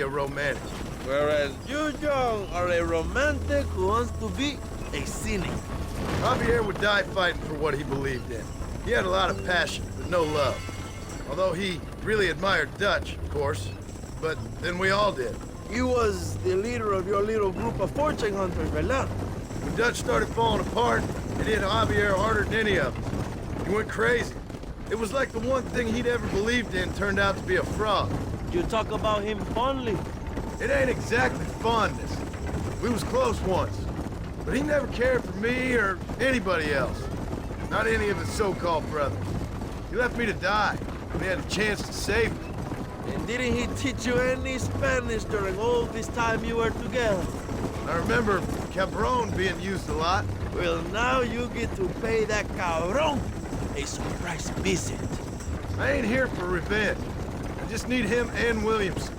a romantic. Whereas you, John, are a romantic who wants to be a cynic. Javier would die fighting for what he believed in. He had a lot of passion, but no love. Although he really admired Dutch, of course. But then we all did. He was the leader of your little group of fortune hunters, ¿verdad? When Dutch started falling apart, it hit Javier harder than any of us. He went crazy. It was like the one thing he'd ever believed in turned out to be a fraud. You talk about him fondly. It ain't exactly fondness. We was close once. But he never cared for me or anybody else. Not any of his so-called brothers. He left me to die when he had a chance to save me. And didn't he teach you any Spanish during all this time you were together? I remember cabron being used a lot. Well, now you get to pay that cabron a surprise visit. I ain't here for revenge. I just need him and Williamson.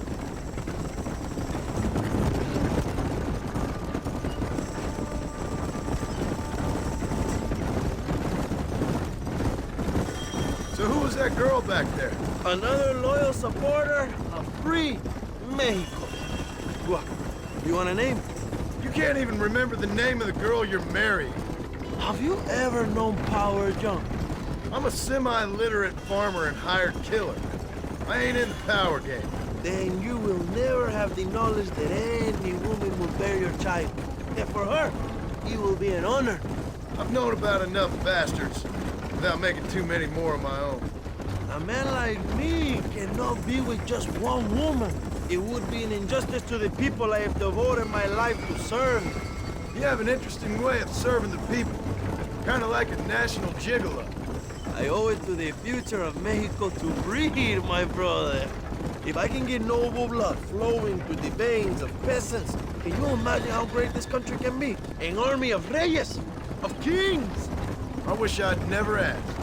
So who was that girl back there? Another loyal supporter of free Mexico. What? You want a name? You can't even remember the name of the girl you're marrying. Have you ever known power, John? I'm a semi-literate farmer and hired killer. I ain't in the power game. Then you will never have the knowledge that any woman will bear your child. And for her, it will be an honor. I've known about enough bastards without making too many more of my own. A man like me cannot be with just one woman. It would be an injustice to the people I have devoted my life to serve. You have an interesting way of serving the people. Kind of like a national gigolo. I owe it to the future of Mexico to breed, my brother. If I can get noble blood flowing through the veins of peasants, can you imagine how great this country can be? An army of reyes, of kings. I wish I'd never asked.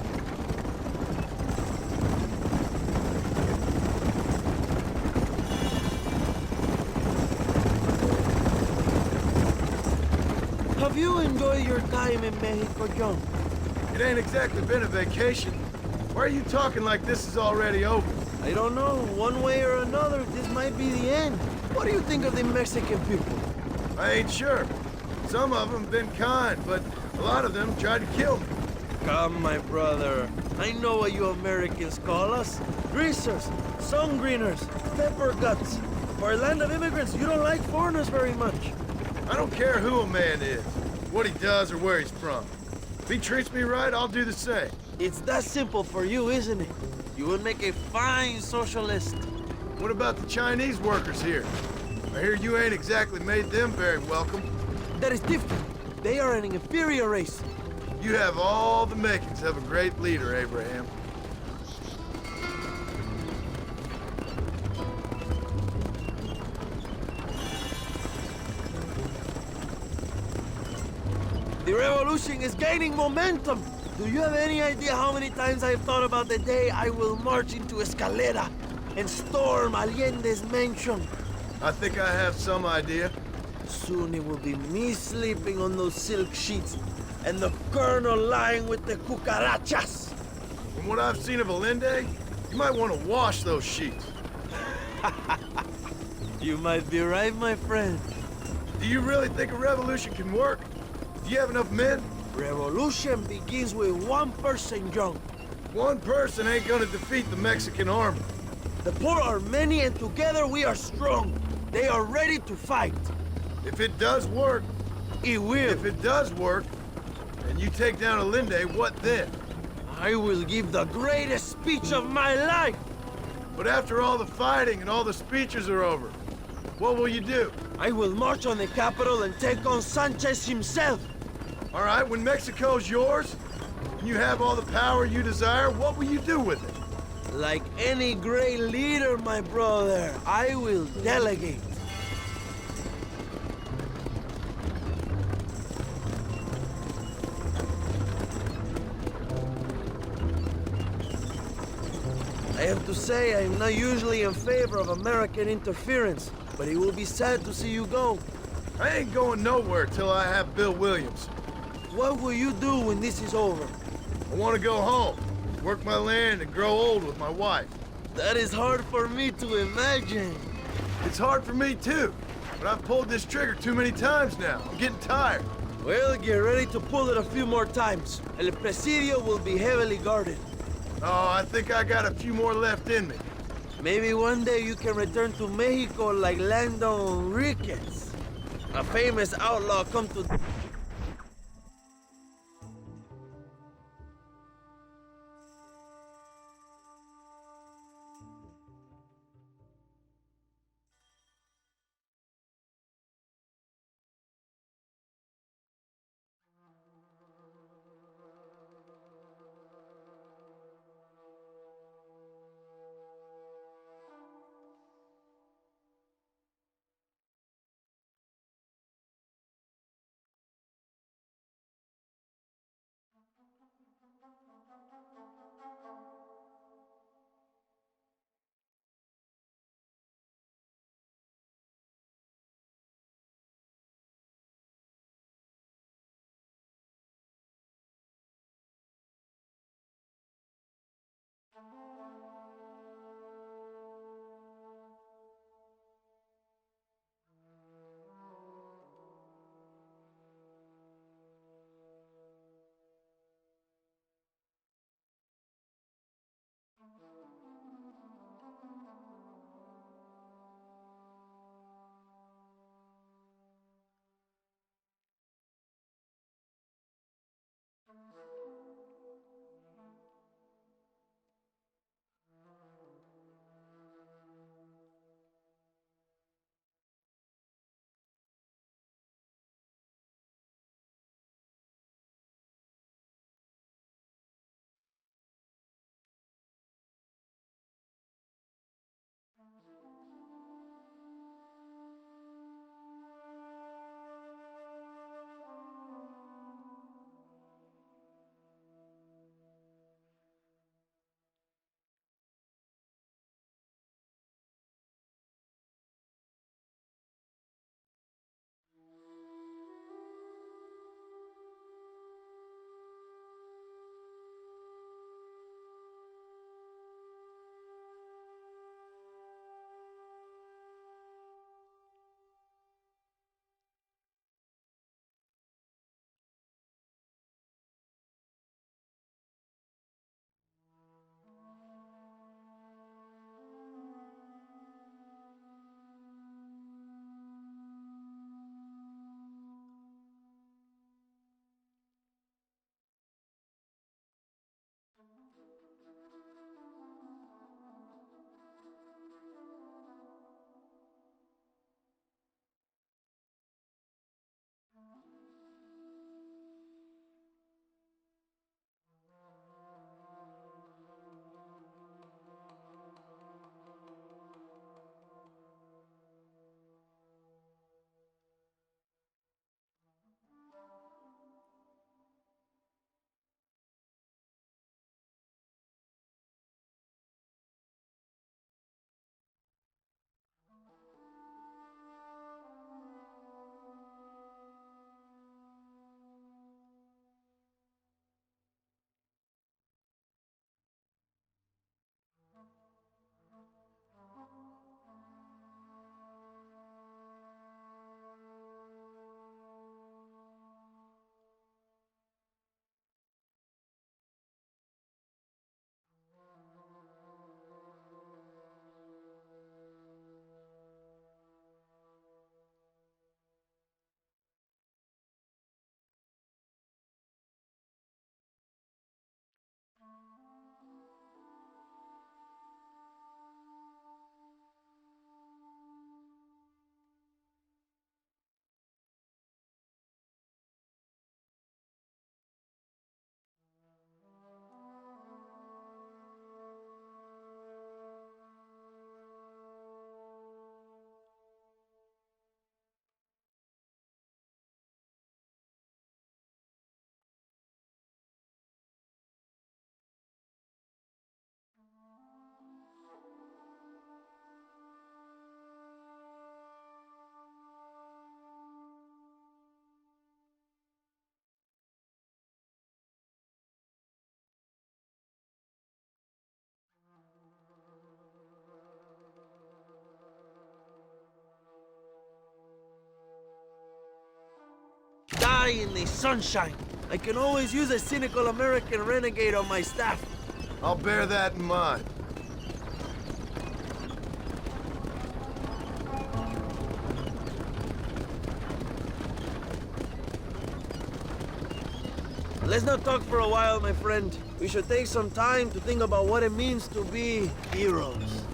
Have you enjoyed your time in Mexico, John? It ain't exactly been a vacation. Why are you talking like this is already over? I don't know. One way or another, this might be the end. What do you think of the Mexican people? I ain't sure. Some of them been kind, but a lot of them tried to kill me. Come, my brother. I know what you Americans call us. Greasers, sun greeners, pepper guts. For a land of immigrants, you don't like foreigners very much. I don't care who a man is, what he does, or where he's from. If he treats me right, I'll do the same. It's that simple for you, isn't it? You would make a fine socialist. What about the Chinese workers here? I hear you ain't exactly made them very welcome. That is different. They are an inferior race. You have all the makings of a great leader, Abraham. The revolution is gaining momentum. Do you have any idea how many times I've thought about the day I will march into Escalera and storm Allende's mansion? I think I have some idea. Soon it will be me sleeping on those silk sheets and the colonel lying with the cucarachas. From what I've seen of Allende, you might want to wash those sheets. You might be right, my friend. Do you really think a revolution can work? Do you have enough men? Revolution begins with one person, John. One person ain't gonna defeat the Mexican army. The poor are many and together we are strong. They are ready to fight. If it does work, It will. if it does work, and you take down Allende, what then? I will give the greatest speech of my life. But after all the fighting and all the speeches are over, what will you do? I will march on the capital and take on Sanchez himself. All right, when Mexico's yours, and you have all the power you desire, what will you do with it? Like any great leader, my brother, I will delegate. I have to say, I am not usually in favor of American interference, but it will be sad to see you go. I ain't going nowhere till I have Bill Williams. What will you do when this is over? I want to go home, work my land, and grow old with my wife. That is hard for me to imagine. It's hard for me too, but I've pulled this trigger too many times now. I'm getting tired. Well, get ready to pull it a few more times. El Presidio will be heavily guarded. Oh, I think I got a few more left in me. Maybe one day you can return to Mexico like Lando Enriquez. A famous outlaw come to in the sunshine. I can always use a cynical American renegade on my staff. I'll bear that in mind. Let's not talk for a while, my friend. We should take some time to think about what it means to be heroes.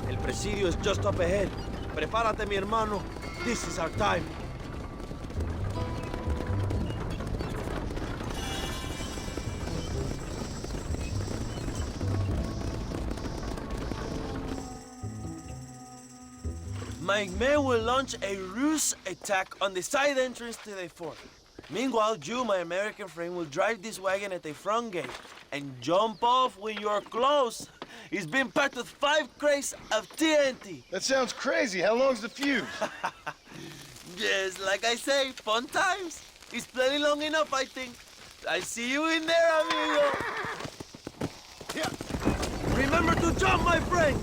El presidio is just up ahead. Prepárate, mi hermano. This is our time. My men will launch a ruse attack on the side entrance to the fort. Meanwhile, you, my American friend, will drive this wagon at the front gate and jump off when you're close. It's been packed with 5 crates of TNT. That sounds crazy. How long's the fuse? Yes, like I say, fun times. It's plenty long enough, I think. I see you in there, amigo. Yeah. Remember to jump, my friend.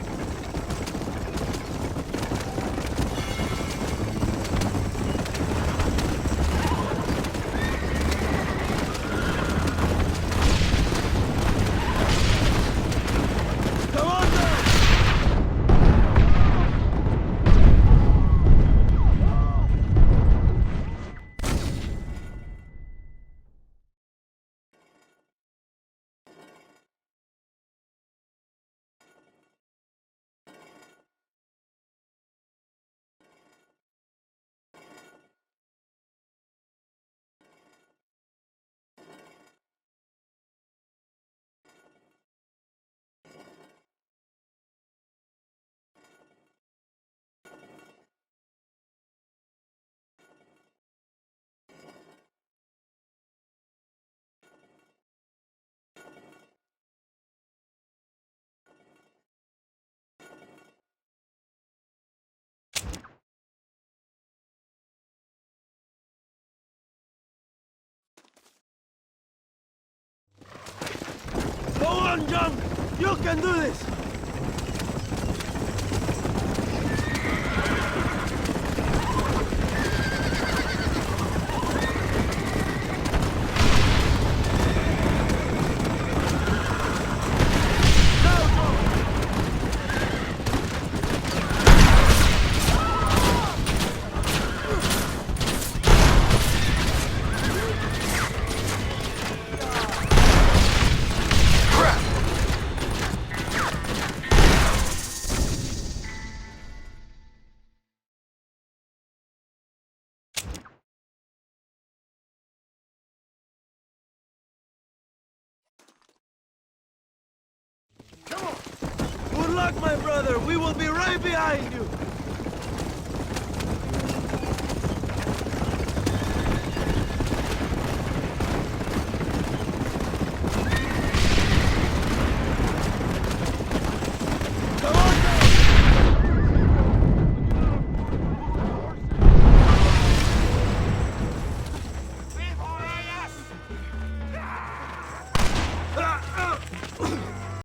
Go on, John! You can do this! Come on! Good luck, my brother! We will be right behind you!